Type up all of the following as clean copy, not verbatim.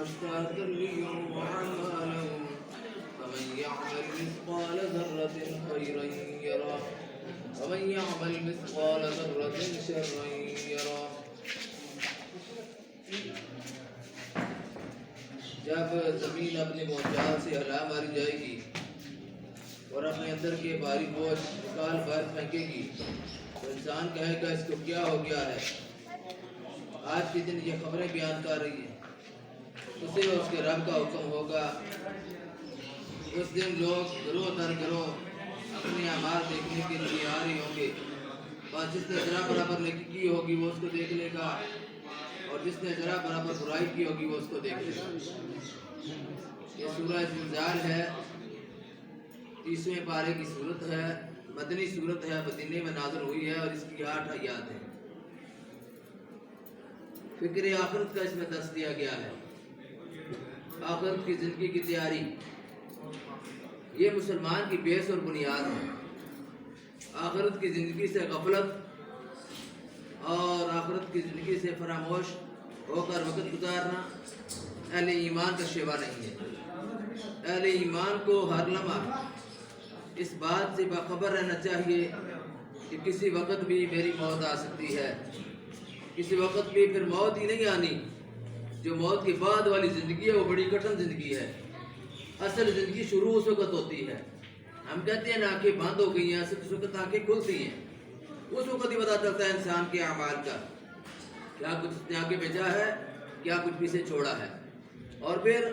اشترت اليوم أعمالهم فمن يعمل مثقال ذرة خيرا يره ومن يعمل مثقال ذرة شرا يره. جب زمین اپنی موجات سے ہلا ماری جائے گی اور اپنے اندر کے بھاری بوجھ نکال باہر پھینکے گی تو انسان کہے گا اس کو کیا ہو گیا ہے. آج کے دن یہ خبریں بیان کر رہی ہیں. اسے اس کے رب کا حکم ہوگا. اس دن لوگ گروہ در گروہ اپنے اعمال دیکھنے کے لیے آ رہے ہوں گے. اور جس نے ذرا برابر نیکی کی ہوگی وہ اس کو دیکھ لے گا اور جس نے ذرا برابر برائی کی ہوگی وہ اس کو دیکھ لے گا. یہ سورہ زلزال ہے. 30ویں پارے کی صورت ہے. مدنی صورت ہے. مدینے میں نازل ہوئی ہے اور اس کی 8 آیات ہیں. فکر آخرت کا اس میں درس دیا گیا ہے. آخرت کی زندگی کی تیاری یہ مسلمان کی بیس اور بنیاد ہے. آخرت کی زندگی سے غفلت اور آخرت کی زندگی سے فراموش ہو کر وقت گزارنا اہل ایمان کا شیوا نہیں ہے. اہل ایمان کو ہر لمحہ اس بات سے باخبر رہنا چاہیے کہ کسی وقت بھی میری موت آ سکتی ہے. کسی وقت بھی پھر موت ہی نہیں آنی. جو موت کے بعد والی زندگی ہے وہ بڑی کٹھن زندگی ہے. اصل زندگی شروع اس وقت ہوتی ہے. ہم کہتے ہیں آنکھیں بند ہو گئی ہیں. اصل اس وقت آنکھیں کھلتی ہیں. اس وقت ہی پتہ چلتا ہے انسان کے اعمال کا کیا کچھ اس نے آگے بھیجا ہے, کیا کچھ پیچھے چھوڑا ہے. اور پھر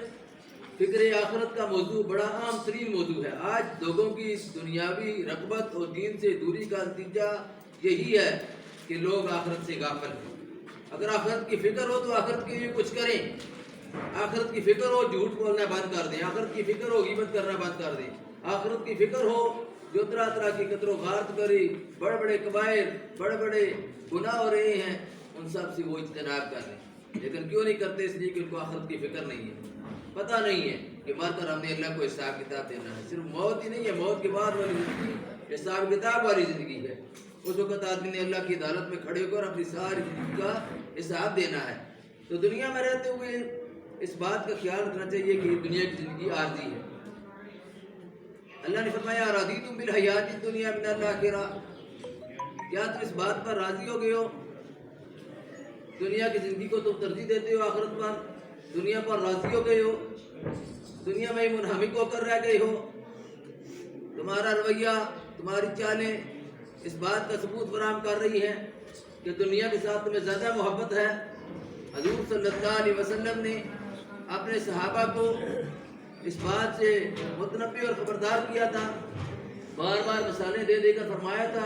فکر آخرت کا موضوع بڑا عام ترین موضوع ہے. آج لوگوں کی دنیاوی رغبت اور دین سے دوری کا نتیجہ یہی ہے کہ لوگ آخرت سے غافل ہیں. اگر آخرت کی فکر ہو تو آخرت کے لیے کچھ کریں. آخرت کی فکر ہو جھوٹ بولنا بند کر دیں. آخرت کی فکر ہو غیبت کرنا بند کر دیں. آخرت کی فکر ہو جو طرح طرح کی قتل و غارت کری, بڑے بڑے کبائر, بڑے بڑے گناہ ہو رہے ہیں, ان سب سے وہ اجتناب کر لیں. لیکن کیوں نہیں کرتے؟ اس لیے کہ ان کو آخرت کی فکر نہیں ہے. پتہ نہیں ہے کہ مر کر ہم نے اللہ کو حساب کتاب دینا ہے. صرف موت ہی نہیں ہے, موت کے بعد والی زندگی حساب کتاب والی زندگی ہے. اس وقت آدمی نے اللہ کی عدالت میں کھڑے ہو کر اپنی ساری زندگی کا حساب دینا ہے. تو دنیا میں رہتے ہوئے اس بات کا خیال رکھنا چاہیے کہ دنیا کی زندگی عارضی ہے. اللہ نے فرمایا رضیتم بالحیات الدنیا من الآخرہ, کیا تم اس بات پر راضی ہو گئے ہو؟ دنیا کی زندگی کو تم ترجیح دیتے ہو آخرت پر؟ دنیا پر راضی ہو گئے ہو؟ دنیا میں منہمک ہو کر رہ گئے ہو؟ تمہارا رویہ, تمہاری چالیں اس بات کا ثبوت فراہم کر رہی ہیں کہ دنیا کے ساتھ تمہیں زیادہ محبت ہے. حضور صلی اللہ علیہ وسلم نے اپنے صحابہ کو اس بات سے متنبہ اور خبردار کیا تھا. بار بار مثالیں دے دے کر فرمایا تھا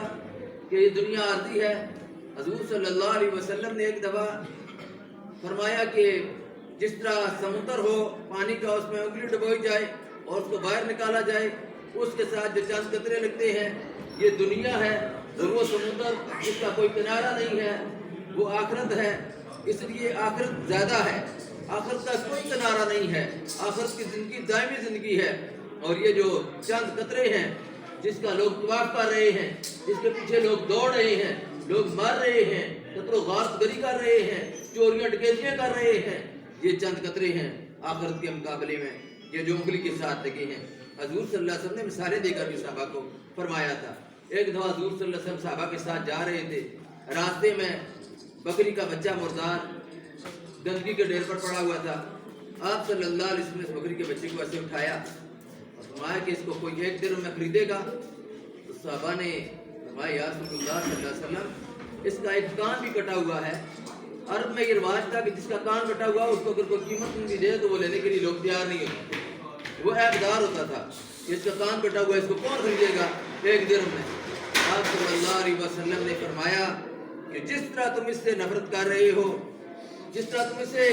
کہ یہ دنیا عارضی ہے. حضور صلی اللہ علیہ وسلم نے ایک دفعہ فرمایا کہ جس طرح سمندر ہو پانی کا, اس میں انگلی ڈبوئی جائے اور اس کو باہر نکالا جائے, اس کے ساتھ جو چند قطرے لگتے ہیں یہ دنیا ہے. اور وہ سمندر جس کا کوئی کنارہ نہیں ہے وہ آخرت ہے. اس لیے آخرت زیادہ ہے. آخرت کا کوئی کنارہ نہیں ہے. آخرت کی زندگی دائمی زندگی ہے. اور یہ جو چند قطرے ہیں جس کا لوگ طواف کر رہے ہیں, جس کے پیچھے لوگ دوڑ رہے ہیں, لوگ مر رہے ہیں, قتل و غارت گری کر رہے ہیں, چوریاں ڈکیتیاں کر رہے ہیں, یہ چند قطرے ہیں آخرت کے مقابلے میں یہ جو انگلی کے ساتھ لگے ہیں. حضور صلی اللہ علیہ وسلم نے مثالیں دے کر بھی صحابہ کو فرمایا تھا. ایک دفعہ حضور صلی اللہ علیہ وسلم صحابہ کے ساتھ جا رہے تھے. راستے میں بکری کا بچہ مردار گندگی کے ڈھیر پر پڑا ہوا تھا. آپ صلی اللہ علیہ وسلم نے اس بکری کے بچے کو ایسے اٹھایا اور فرمایا کہ اس کو کوئی 1 درہم میں خریدے گا؟ تو صحابہ نے فرمایا یا رسول اللہ صلی اللہ علیہ وسلم اس کا ایک کان بھی کٹا ہوا ہے. عرب میں یہ رواج تھا کہ جس کا کان کٹا ہوا اس کو اگر کوئی قیمت نہیں دے تو وہ لینے کے لیے لوگ تیار نہیں ہوتے. وہ عیبدار ہوتا تھا. اس کا کان کٹا ہوا ہے, اس کو کون خریدے گا 1 درہم میں؟ آپ صلی اللہ علیہ وسلم نے فرمایا کہ جس طرح تم اس سے نفرت کر رہے ہو, جس طرح تم اسے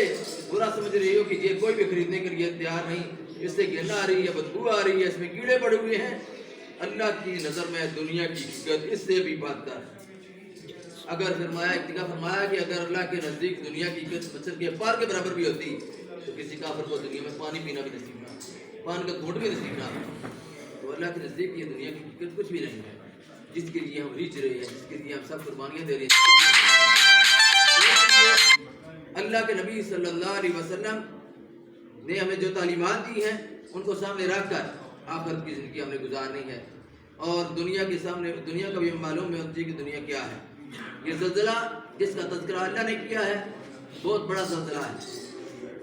برا سمجھ رہی ہو کہ یہ کوئی بھی خریدنے کے لیے تیار نہیں, اس سے گھن آ رہی ہے, بدبو آ رہی ہے, اس میں کیڑے پڑے ہوئے ہیں, اللہ کی نظر میں دنیا کی حقیقت اس سے بھی بدتر ہے. اگر فرمایا کہ اگر اللہ کے نزدیک دنیا کی حقیقت مچھر کے پار کے برابر بھی ہوتی تو کسی کافر کو دنیا میں پانی پینا بھی نصیب نہ, پانی کا گھونٹ بھی نصیب نہ. تو اللہ کے نزدیک یہ دنیا کی حقیقت کچھ بھی نہیں ہے جس کے لیے ہم ریچ رہے ہیں, جس کے لیے ہم سب قربانیاں دے رہے ہیں. اللہ کے نبی صلی اللہ علیہ وسلم نے ہمیں جو تعلیمات دی ہیں ان کو سامنے رکھ کر آخرت کی زندگی ہم نے گزارنی ہے، اور دنیا کے سامنے دنیا کا بھی معلوم ہے کہ دنیا کیا ہے۔ یہ زلزلہ جس کا تذکرہ اللہ نے کیا ہے بہت بڑا زلزلہ ہے،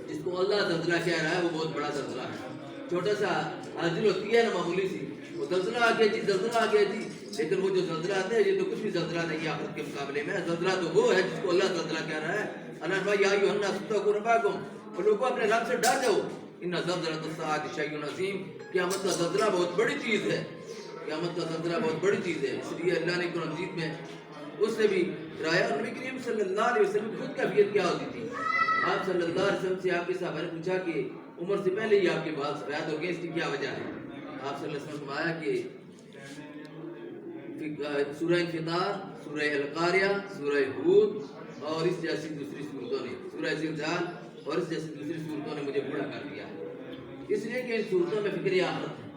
جس کو اللہ زلزلہ کہہ رہا ہے وہ بہت بڑا زلزلہ ہے۔ چھوٹا سا حاصل ہوتی ہے نا معمولی سی، وہ زلزلہ آ گیا جی، زلزلہ آ گیا جی، لیکن وہ جو زلزلہ آتا ہے یہ تو کچھ بھی زلزلہ نہیں ہے آخرت کے مقابلے میں۔ زلزلہ تو وہ ہے جس کو اللہ زلزلہ کہہ رہا ہے۔ اللہ نے یا ایھا الناس اتقوا ربکم، اور لوگوں اپنے رب سے ڈر جاؤ، ان زلزلۃ الساعۃ شیء عظیم، قیامت کا زلزلہ بہت بڑی چیز ہے، قیامت کا زلزلہ بہت بڑی چیز ہے۔ اس لیے اللہ نے قرآن مجید میں اس سے بھی ڈرایا۔ اور نبی کریم صلی اللہ علیہ وسلم کی خود کیفیت کیا ہوتی تھی؟ آپ صلی اللہ علیہ وسلم سے آپ کے صحابہ نے پوچھا کہ عمر سے پہلے ہی آپ کے بال سفید ہو گئے، اس کی کیا وجہ ہے؟ آپ صلی اللہ علیہ وسلم نے فرمایا کہ سورہ انفطار، سورہ القاریہ، سورہ ہود اور اس جیسی دوسری صورتوں نے، سورہ زلزال اور اس جیسی دوسری صورتوں نے مجھے بوڑھا کر دیا ہے۔ اس لیے کہ ان صورتوں میں فکر آخرت ہے،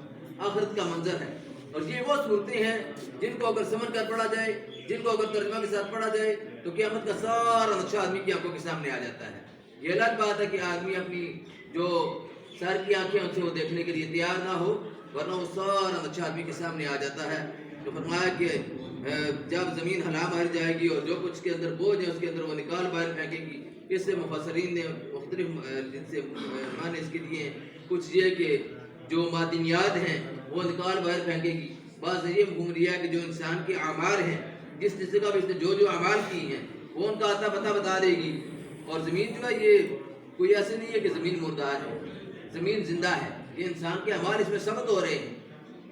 آخرت کا منظر ہے، اور یہ وہ صورتیں ہیں جن کو اگر سمجھ کر پڑھا جائے، جن کو اگر ترجمہ کے ساتھ پڑھا جائے تو قیامت کا سارا نقشہ آدمی کی آنکھوں کے سامنے آ جاتا ہے۔ یہ الگ بات ہے کہ آدمی اپنی جو سر کی آنکھیں ان سے وہ دیکھنے کے لیے تیار نہ ہو، ورنہ وہ سارا نقشہ آدمی کے سامنے آ جاتا ہے۔ تو فرمایا کہ جب زمین ہلا باہر جائے گی اور جو کچھ کے اندر بوجھ ہے اس کے اندر وہ نکال باہر پھینکے گی۔ اس سے مفسرین نے مختلف جن سے معنی اس کے لیے کچھ یہ کہ جو معدنیات ہیں وہ نکال باہر پھینکے گی۔ بعض یہ مفہوم لیا ہے کہ جو انسان کے اعمال ہیں، جس جگہ بھی اس نے جو اعمال کی ہیں وہ ان کا عطا پتہ بتا دے گی۔ اور زمین جو ہے یہ کوئی ایسے نہیں ہے کہ زمین مردار ہے، زمین زندہ ہے۔ یہ انسان کے اعمال اس میں ثبت ہو رہے ہیں،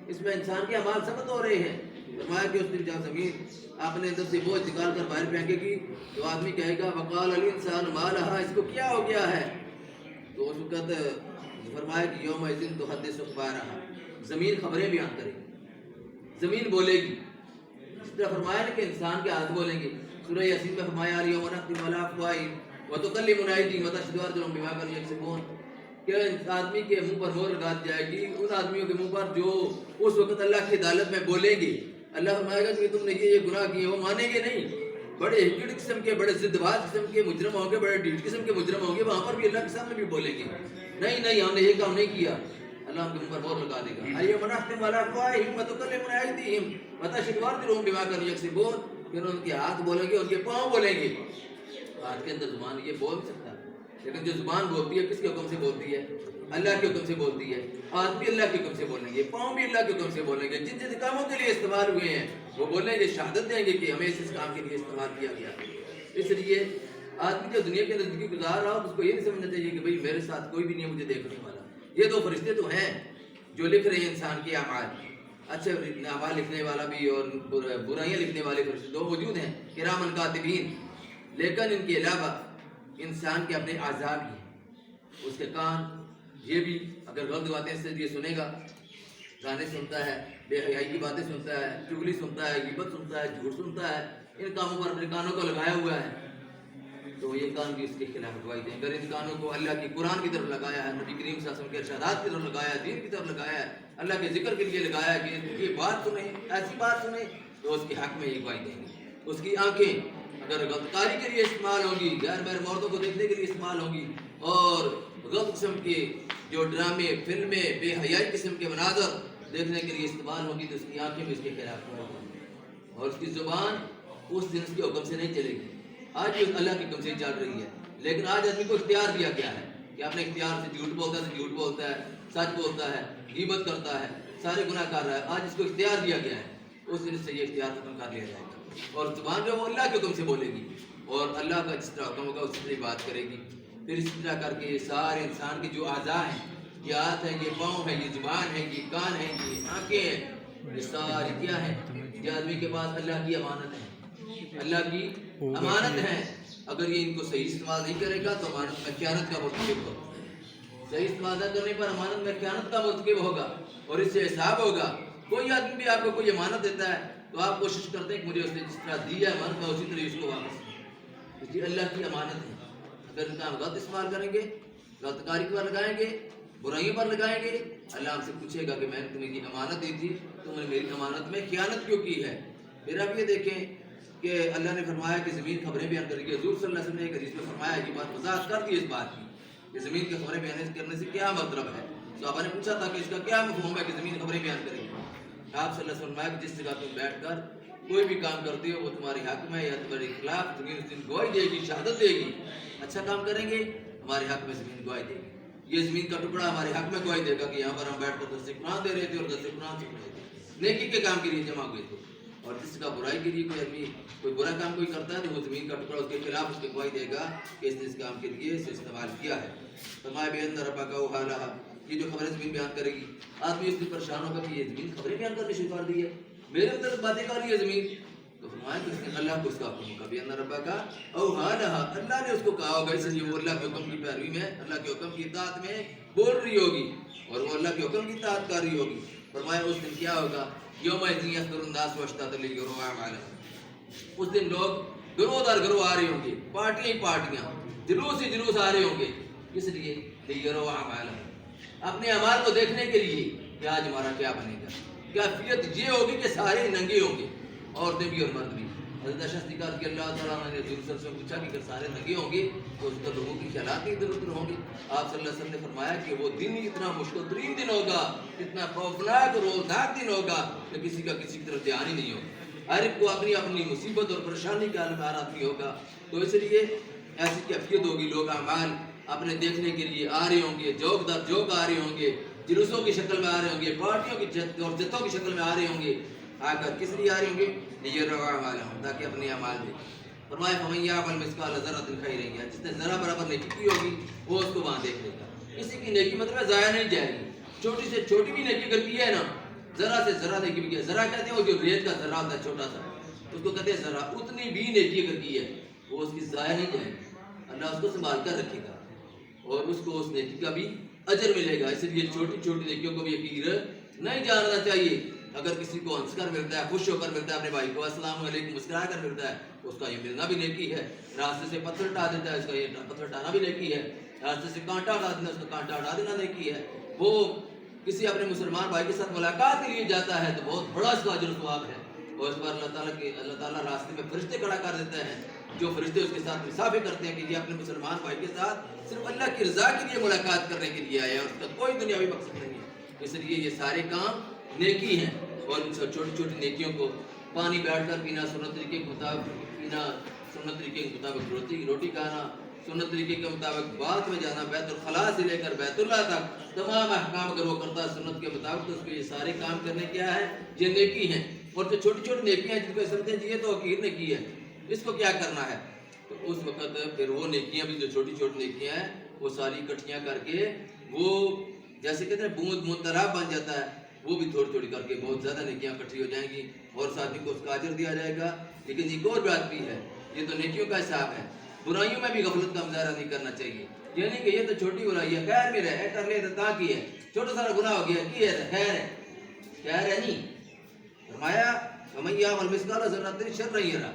اس میں انسان کے اعمال ثبت ہو رہے ہیں۔ فرمایا کہ اس دن جب زمین اپنے اندر سے بوجھ نکال کر باہر پھینکے گی تو آدمی کہے گا وقال الانسان ما لها، اس کو کیا ہو گیا ہے؟ تو اس وقت فرمایا کہ یومئذ تحدث اخبارها، زمین خبریں بیان کرے گی، زمین بولے گی۔ اس طرح فرمایا کہ انسان کے ہاتھ بولیں گے۔ سورہ یاسین میں فرمایا الیوم نختم علی افواہہم وتکلمنا ایدیہم وتشہد ارجلہم بما کانوا یکسبون، کہ آدمی کے منہ پر مہر لگا دی جائے گی، ان آدمیوں کے منہ پر جو اس وقت اللہ کی عدالت میں بولیں گے۔ اللہ فرمائے گا کہ تم نے یہ گناہ کیے، وہ مانیں گے نہیں۔ بڑے ہکڑ قسم کے، بڑے ضد باز قسم کے مجرم ہوں گے، بڑے ڈیٹ قسم کے مجرم ہوں گے، وہاں پر بھی اللہ کے سامنے بھی بولیں گے نہیں ہم نے یہ کام نہیں کیا۔ اللہ ان کے منہ پر مہر لگا دے گا۔ الیوم نختم علی افواہہم وتکلمنا ایدیہم وتشہد ارجلہم بما کانوا یکسبون، پھر ان کے ہاتھ بولیں گے، ان کے پاؤں بولیں گے۔ ہاتھ کے اندر زبان یہ بول نہیں سکتا، لیکن جو زبان بولتی ہے کس کے حکم سے بولتی ہے؟ اللہ کے حکم سے بولتی ہے۔ ہاتھ بھی اللہ کے حکم سے بولیں گے، پاؤں بھی اللہ کے حکم سے بولیں گے۔ جن جن کاموں کے لیے استعمال ہوئے ہیں وہ بولیں گے، شہادت دیں گے کہ ہمیں اس کام کے لیے استعمال کیا گیا۔ اس لیے آدمی جو دنیا کے اندر زندگی گزار رہا ہو اس کو یہ نہیں سمجھنا چاہیے کہ بھئی میرے ساتھ کوئی بھی نہیں مجھے دیکھنے والا۔ یہ دو فرشتے تو ہیں جو لکھ رہے ہیں انسان کے اعمال، اچھے اعمال لکھنے والا بھی اور برائیاں لکھنے والے فرشتے دو موجود ہیں، کرامن کاتبین، لیکن ان کے علاوہ انسان کے اپنے اعضاء بھی ہیں، اس کے کان، یہ بھی اگر غلط باتیں سے یہ سنے گا، گانے سنتا ہے، بے حیائی کی باتیں سنتا ہے، چغلی سنتا ہے، غیبت سنتا ہے، جھوٹ سنتا ہے، ان کاموں پر اپنے کانوں کو لگایا ہوا ہے تو یہ کان بھی اس کے خلاف گواہی دیں۔ اگر ان کانوں کو اللہ کی قرآن کی طرف لگایا ہے، نبی کریم صلی اللہ علیہ وسلم کے ارشادات کی طرف لگایا ہے، دین کی طرف لگایا ہے، اللہ کے ذکر کے لیے لگایا ہے کہ یہ بات سنیں، ایسی بات سنیں، تو اس کے حق میں یہ گواہی دیں گے۔ اس کی آنکھیں اگر غلط کاری کے لیے استعمال ہوں گی، غیر محرم مردوں کو دیکھنے کے لیے استعمال ہوں گی، اور غلط قسم کے جو ڈرامے، فلمیں، بے حیائی قسم کے مناظر دیکھنے کے لیے استعمال ہوں گی تو اس کی آنکھیں بھی اس کے خلاف ہوں، اور اس کی زبان اس دن اس کے حکم سے نہیں چلے گی۔ آج بھی اللہ کے حکم سے چل رہی ہے، لیکن آج آدمی کو اختیار دیا گیا ہے کہ اپنے اختیار سے جھوٹ بولتا ہے تو جھوٹ بولتا ہے، سچ بولتا ہے، غیبت کرتا ہے، سارے گناہ کر رہا ہے۔ آج اس کو اختیار دیا گیا ہے، اس دن سے یہ اختیار ختم کر لیا جائے گا، اور زبان جو وہ اللہ کے حکم سے بولے گی، اور اللہ کا جس طرح حکم ہوگا اسی طرح بات کرے گی۔ پھر اسی طرح کر کے یہ سارے انسان کے جو اعضاء ہیں، یہ ہاتھ ہیں، یہ پاؤں ہیں، یہ زبان ہے، یہ کان ہیں، یہ آنکھیں ہیں، یہ ساری کیا ہیں؟ یہ آدمی کے پاس اللہ کی امانت ہے، اللہ کی امانت ہے۔ اگر یہ ان کو صحیح استعمال نہیں کرے گا تو امانت میں خیانت کا مرتکب ہوگا، صحیح استعمال نہ کرنے پر امانت میں خیانت کا مرتکب ہوگا، اور اس سے حساب ہوگا۔ کوئی آدمی بھی آپ کو کوئی امانت دیتا ہے تو آپ کوشش کرتے ہیں کہ مجھے اس نے جس طرح دی ہے امانت میں اسی طرح اس کو واپس، یہ اللہ کی امانت ہے۔ اگر ان کا ہم غلط استعمال کریں گے، غلط کاری پر لگائیں گے، برائیوں پر لگائیں گے، اللہ ہم سے پوچھے گا کہ میں نے تمہیں یہ امانت دی تھی، تم نے میری امانت میں خیانت کیوں کی ہے؟ پھر آپ یہ دیکھیں کہ اللہ نے فرمایا کہ زمین خبریں بیان کرے گی۔ حضور صلی اللہ علیہ وسلم نے ایک حدیث میں فرمایا، یہ بات وضاحت کر دی اس بات کی کہ زمین کی خبریں بیان کرنے سے کیا مطلب ہے؟ صحابہ نے پوچھا تھا کہ اس کا کیا مفہوم ہے کہ زمین خبریں بیان کرے گی؟ آپ صلی اللہ علیہ وسلم فرمایا کہ جس جگہ تم بیٹھ کر کوئی بھی کام کرتے ہو وہ تمہارے حق میں یا تمہارے خلاف زمین اس دن گواہی دے گی، شہادت دے گی. اچھا کام کریں گے ہمارے حق میں زمین گواہی دے گی. یہ زمین کا ٹکڑا ہمارے حق میں گواہی دے گا کہ یہاں پر ہم بیٹھ کر درس قرآن دے رہے تھے اور درس قرآن سن رہے تھے، نیکی کے کام کے لیے جمع ہوئے تھے. اور جس کا برائی کے لیے کوئی آدمی کوئی برا کام کوئی کرتا ہے تو وہ زمین کا ٹکڑا اس کے خلاف اس کی گواہی دے گا کہ اس نے اس کام کے لیے اسے استعمال کیا ہے. فرمایا بِأَنَّ رَبَّكَ أَوْحَىٰ لَهَا، یہ جو خبریں زمین بیان کرے گی. آدمی اس سے پریشان ہوگا کہ یہ زمین خبریں بیان کرنے شروع کر دی ہے، میرے اندر باتیں کر لی ہے زمین. تو فرمایا کہ اس نے اللہ کو اس کا حکم ہوگا بِأَنَّ رَبَّكَ أَوْحَىٰ لَهَا، اللہ نے اس کو کہا ہوگا، اس لیے وہ اللہ کے حکم کی پیروی میں، اللہ کے حکم کی اطاعت میں بول رہی ہوگی اور وہ اللہ کے حکم کی اطاعت کر رہی ہوگی. فرمایا اس دن کیا ہوگا؟ یومئذ یصدر الناس واشتاتا لیروا اعمالهم، اس دن لوگ گروہ در گروہ آ رہے ہوں گے، پارٹیاں ہی پارٹیاں، جلوس ہی جلوس آ رہے ہوں گے. کس لیے؟ لیروا اعمالهم، اپنے اعمال کو دیکھنے کے لیے کہ آج ہمارا کیا بنے گا. کیفیت یہ ہوگی کہ سارے ننگے ہوں گے، عورتیں بھی اور مرد بھی. حضرت عائشہ صدیقہ رضی اللہ تعالیٰ عنہ نے رسول صلی اللہ علیہ وسلم سے پوچھا کہ اگر سارے ننگے ہوں گے تو اس پر لوگوں کی خیالات کی ضرورت ہوں گی. آپ صلی اللہ علیہ وسلم نے فرمایا کہ وہ دن اتنا مشکل ترین دن ہوگا، اتنا خوفناک روزناک دن ہوگا کہ کسی کا کسی کی طرف دھیان ہی نہیں ہوگا، ہر ایک کو اپنی اپنی مصیبت اور پریشانی کے عالم آراتی ہوگا. تو اس لیے ایسی کیفیت ہوگی، لوگ اعمال اپنے دیکھنے کے لیے آ رہے ہوں گے، جوک در جوک آ رہے ہوں گے، جلوسوں کی شکل میں آ رہے ہوں گے، پارٹیوں کی اور جتوں کی شکل میں آ رہے ہوں گے. آ کر کس لیے آ رہے ہوں گے؟ لیروا اعمالهم، تاکہ اپنے اعمال دیں. فرمایا فمن یعمل مثقال ذرۃ خیرا یرہ، جس نے ذرا برابر نیکی کی ہوگی وہ اس کو وہاں دیکھ لے گا. کسی کی نیکی مطلب ضائع نہیں جائے گی. چھوٹی سے چھوٹی بھی نیکی اگر کی ہے نا، ذرا سے ذرا نیکی بھی کی ہے، ذرا کہتے ہیں وہ جو ریت کا ذرا ہوتا ہے چھوٹا سا، اس کو کہتے ہیں ذرا، اتنی بھی نیکی اگر کی ہے وہ اس کی ضائع نہیں جائے گی. اللہ اس کو سنبھال کر رکھے گا اور اس کو اس نیکی کا بھی اجر ملے گا. اس لیے چھوٹی چھوٹی نیکیوں کو بھی حقیر نہیں جاننا چاہیے. اگر کسی کو ہنس کر ملتا ہے، خوش ہو کر ملتا ہے، اپنے بھائی کو السلام علیکم مسکرا کر ملتا ہے، اس کا یہ ملنا بھی نیکی ہے. راستے سے پتھر ہٹا دیتا ہے، اس کا یہ پتھر ہٹانا بھی نیکی ہے. راستے سے کانٹا ہٹا دینا، اس کا کانٹا ہٹا دینا نیکی ہے. وہ کسی اپنے مسلمان بھائی کے ساتھ ملاقات کے لیے جاتا ہے تو بہت بڑا اس کا اجر و ثواب ہے. اور اس پر اللہ تعالیٰ راستے میں فرشتے کھڑا کر دیتے ہیں، جو فرشتے اس کے ساتھ مسافر کرتے ہیں کہ یہ اپنے مسلمان بھائی کے ساتھ صرف اللہ کی رضا کے لیے ملاقات کرنے کے لیے آیا ہے، اس کا کوئی دنیاوی مقصد نہیں ہے. اس لیے یہ سارے کام نیکی ہیں. اور ان سب چھوٹی چھوٹی نیکیوں کو، پانی بیٹھ کر پینا، سنت طریقے کے مطابق پینا، سنت طریقے کے مطابق روٹی کھانا، سنت طریقے کے مطابق بات میں جانا، بیت الخلاء سے لے کر بیت اللہ تک تمام احکام اگر وہ کرتا ہے سنت کے مطابق تو اس کو یہ سارے کام کرنے کیا ہے؟ یہ نیکی ہیں. اور جو چھوٹی چھوٹی نیکیاں جن کو سمجھتے ہیں یہ تو حقیر نیکی ہے، اس کو کیا کرنا ہے؟ تو اس وقت پھر وہ نیکیاں بھی جو چھوٹی چھوٹی نیکیاں ہیں وہ ساری اکٹھیاں کر کے وہ جیسے کہتے ہیں بوند بوند تالاب بن جاتا ہے، وہ بھی تھوڑی تھوڑی کر کے بہت زیادہ نیکیاں اکٹھی ہو جائیں گی اور ساتھی کو اس کا اجر دیا جائے گا. لیکن ایک اور بات بھی ہے، یہ تو نیکیوں کا حساب ہے، برائیوں میں بھی غفلت کا مظاہرہ نہیں کرنا چاہیے. یعنی کہ یہ تو چھوٹی برائی ہے، خیر میں رہے کر لے تو کی ہے، چھوٹا سارا گناہ ہو گیا کی ہے، خیر ہے نہیں. فرمایا ومن یعمل مثقال ذرۃ شرا یرہ،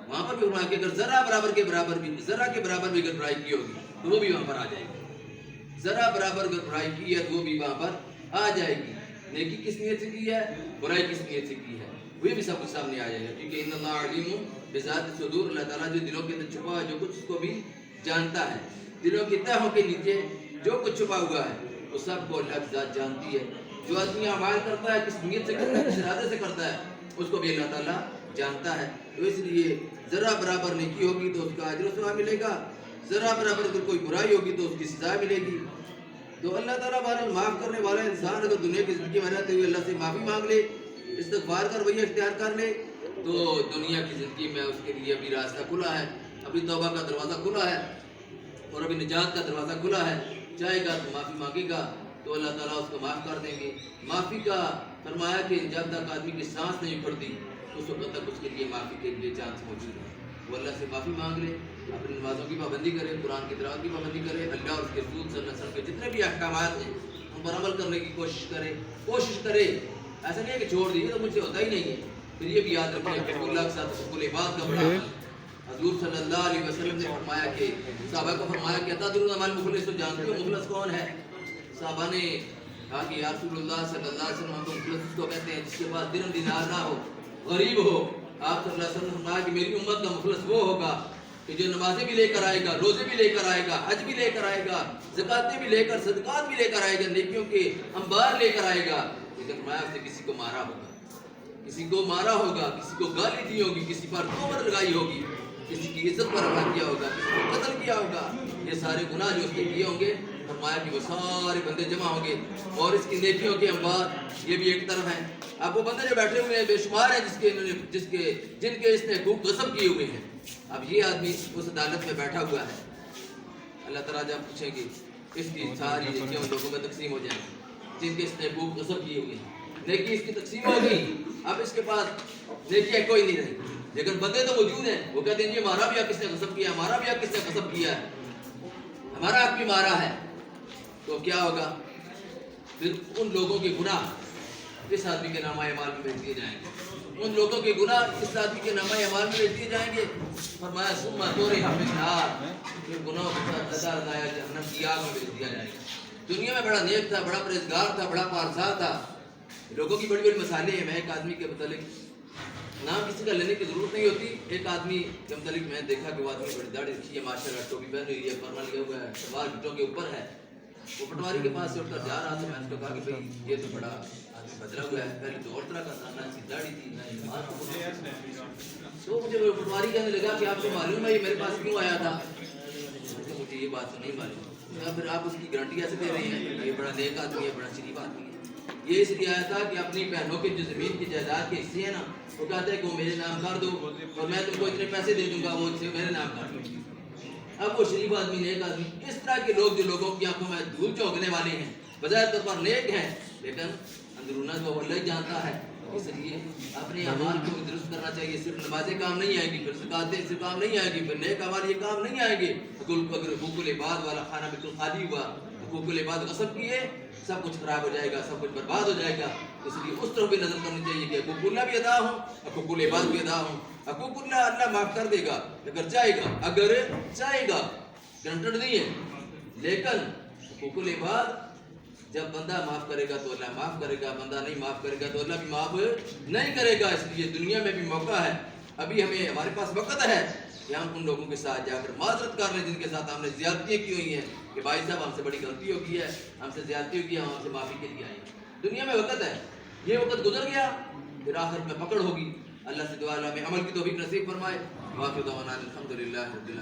وہاں پر بھی فرمایا کہ اگر ذرا برابر کے برابر بھی اگر برائی کی ہوگی تو وہ بھی وہاں پر آ جائے گی. ذرا برابر اگر برائی کی ہے تو وہ بھی وہاں پر آ جائے گی. نیکی کس نیت سے کی ہے، برائی کس نیت سے کی ہے، وہ بھی سب کچھ سامنے آ جائے گا. کیونکہ ان اللہ علیم بذات الصدور، اللہ تعالیٰ جو دلوں کے اندر چھپا ہے جو کچھ اس کو بھی جانتا ہے. دلوں کی تہوں کے نیچے جو کچھ چھپا ہوا ہے وہ سب کو اللہ کی ذات جانتی ہے. جو آدمی اعمال کرتا ہے کس نیت سے کرتا ہے، کس ارادے سے کرتا ہے، اس کو بھی اللہ تعالیٰ جانتا ہے. تو اس لیے ذرا برابر نیکی ہوگی تو اس کا اجر و ثواب ملے گا، ذرا برابر اگر کوئی برائی ہوگی تو اس کی سزا ملے گی. تو اللہ تعالیٰ بہرحال معاف کرنے والا انسان اگر دنیا کی زندگی میں رہتے ہوئے اللہ سے معافی مانگ لے، استغفار کر وہی اختیار کر لے تو دنیا کی زندگی میں اس کے لیے ابھی راستہ کھلا ہے، ابھی توبہ کا دروازہ کھلا ہے اور ابھی نجات کا دروازہ کھلا ہے. چاہے گا تو معافی مانگے گا تو اللہ تعالیٰ اس کو معاف کر دیں گے. معافی کا فرمایا کہ جب تک آدمی کی سانس نہیں پڑتی اس وقت تک اس کے لیے معافی کے لیے چانس موجود ہے. وہ اللہ سے معافی مانگ لے، اپنی نمازوں کی پابندی کرے، قرآن کی تلاوت کی پابندی کرے، اللہ اور اس کے رسول صلی اللہ علیہ وسلم کے جتنے بھی احکامات ہیں ان پر عمل کرنے کی کوشش کرے. ایسا نہیں ہے کہ چھوڑ دیجیے تو مجھ سے ہوتا ہی نہیں ہے. پھر یہ بھی یاد رکھیں کہ اللہ کے ساتھ حقوق العباد کا بڑا عمل. حضور صلی اللہ علیہ وسلم نے فرمایا کہ صحابہ کو فرمایا کہ اتدرون من المفلس، تو جانتے ہو مفلس کون ہے؟ صحابہ نے کہا کہ یا رسول اللہ صلی اللہ علیہ وسلم ہم تو مفلس اس کو کہتے ہیں جس کے پاس درہم دینار نہ ہو، غریب ہو. آپ صلی اللہ علیہ وسلم نے فرمایا کہ میری امت کا مفلس وہ ہوگا کہ جو نمازیں بھی لے کر آئے گا، روزے بھی لے کر آئے گا، حج بھی لے کر آئے گا، زکاتیں بھی لے کر، صدقات بھی لے کر آئے گا، نیکیوں کے انبار لے کر آئے گا، لیکن فرمایا اس نے کسی کو مارا ہوگا، کسی کو مارا ہوگا، کسی کو گالی دی ہوگی، کسی پر تہمت لگائی ہوگی، کسی کی عزت پر حملہ کیا ہوگا، کسی کو قتل کیا ہوگا، یہ سارے گناہ جو اس نے کیے ہوں گے، فرمایا کہ وہ سارے بندے جمع ہوں گے اور اس کی نیکیوں کے انبار یہ بھی ایک طرف ہیں۔ اب وہ بندے جو بیٹھے ہوئے ہیں بے شمار ہیں جن کے اس نے حقوق غصب کیے ہوئے ہیں۔ اب یہ آدمی اس عدالت میں بیٹھا ہوا ہے، اللہ تعالیٰ جب پوچھیں گے اس کی ساری نیکیاں ان لوگوں میں تقسیم ہو جائیں گی جن کے اس نے حقوق غصب کیے ہوئے ہیں، نیکی اس کی تقسیم ہو گئی، اب اس کے پاس نیکیاں کوئی نہیں رہی، لیکن بندے تو موجود ہیں، وہ کہتے ہیں جی ہمارا بھی حق کس نے غصب کیا، ہمارا بھی حق کس نے غصب کیا ہے، ہمارا حق بھی مارا ہے، تو کیا ہوگا؟ پھر ان لوگوں کے گناہ اس آدمی کے نامہ اعمال میں بھیج دیے جائیں گے، ان لوگوں کے گناہ اس آدمی کے نامہ اعمال میں بھیج دیے جائیں گے۔ فرمایا ثم طرح فی النار، پھر گناہوں کے ساتھ لدا لایا جہنم کی آگ میں بھیج دیا جائے گا۔ دنیا میں بڑا نیک تھا، بڑا پرہیزگار تھا، بڑا پارسا تھا، لوگوں کی بڑی بڑی مثالیں ہیں۔ میں ایک آدمی کے متعلق نام کسی کا لینے کی ضرورت نہیں ہوتی، ایک آدمی کے متعلق میں نے دیکھا کہ وہ آدمی بڑی داڑھی رکھی ہے، ماشاءاللہ ٹوپی پہنی ہوئی ہے، پرما لیا ہوا ہے، سوال گھٹوں کے اوپر ہے، وہ پٹواری کے پاس سے اٹھ کر جا رہا تھا۔ میں نے اس کو کہا کہ بھائی یہ تو بڑا آدمی بدلا ہوا ہے، پہلے تو اور طرح کا تھا، نہ اس کی داڑھی تھی نہ نماز تھی۔ تو مجھے وہ پٹواری کہنے لگا کہ آپ کو معلوم ہے یہ میرے پاس کیوں آیا تھا؟ مجھے یہ بات تو نہیں معلوم۔ یا پھر آپ اس کی گارنٹی ایسے دے رہے ہیں؟ یہ بڑا نیک آدمی ہے، بڑا شریف آدمی ہے۔ یہ اس لیے آیا تھا کہ اپنی بہنوں کے جو زمین کی جائیداد کے حصے ہیں نا، وہ کہتے ہیں کہ وہ میرے نام کر دو اور میں تم کو اتنے پیسے دے دوں گا، وہ اسے میرے نام کر دو۔ اب وہ شریف آدمی، نیک آدمی، اس طرح کے لوگ جو لوگوں کی آنکھوں میں دھول چونکنے والے ہیں، بظاہر طور پر نیک ہیں، لیکن اندرونہ تو اللہ ہی جانتا ہے۔ اس لیے اپنے اعمال کو درست کرنا چاہیے۔ صرف نمازیں کام نہیں آئے گی، پھر زکاتیں سے کام نہیں آئے گی، پھر نیک اعمال یہ کام نہیں آئے گے۔ اگر حقوق العباد والا کھانا بالکل خالی ہوا، حقوق العباد غصب کیے، سب کچھ خراب ہو جائے گا، سب کچھ برباد ہو جائے گا۔ اس لیے اس طرف بھی نظر کرنی چاہیے کہ حقوق اللہ بھی ادا ہوں، حقوق العباد بھی ادا ہوں۔ حقوق اللہ اللہ معاف کر دے گا اگر چاہے گا، اگر چاہے گا، گرانٹڈ نہیں ہے، لیکن حقوق العباد جب بندہ معاف کرے گا تو اللہ معاف کرے گا، بندہ نہیں معاف کرے گا تو اللہ بھی معاف نہیں کرے گا۔ اس لیے دنیا میں بھی موقع ہے، ابھی ہمارے پاس وقت ہے کہ ہم ان لوگوں کے ساتھ جا کر معذرت کر لیں جن کے ساتھ ہم نے زیادتیاں کی ہوئی ہیں کہ بھائی صاحب ہم سے بڑی غلطی ہو گئی ہے، ہم سے زیادتی ہو گئی ہے، ہم سے معافی کے لیے آئے ہیں۔ دنیا میں وقت ہے، یہ وقت گزر گیا پھر آخر میں پکڑ ہوگی۔ اللہ سے دعا اللہ میں عمل کی توفیق نصیب فرمائے۔ واخر دعوانا الحمدللہ رب العالمین۔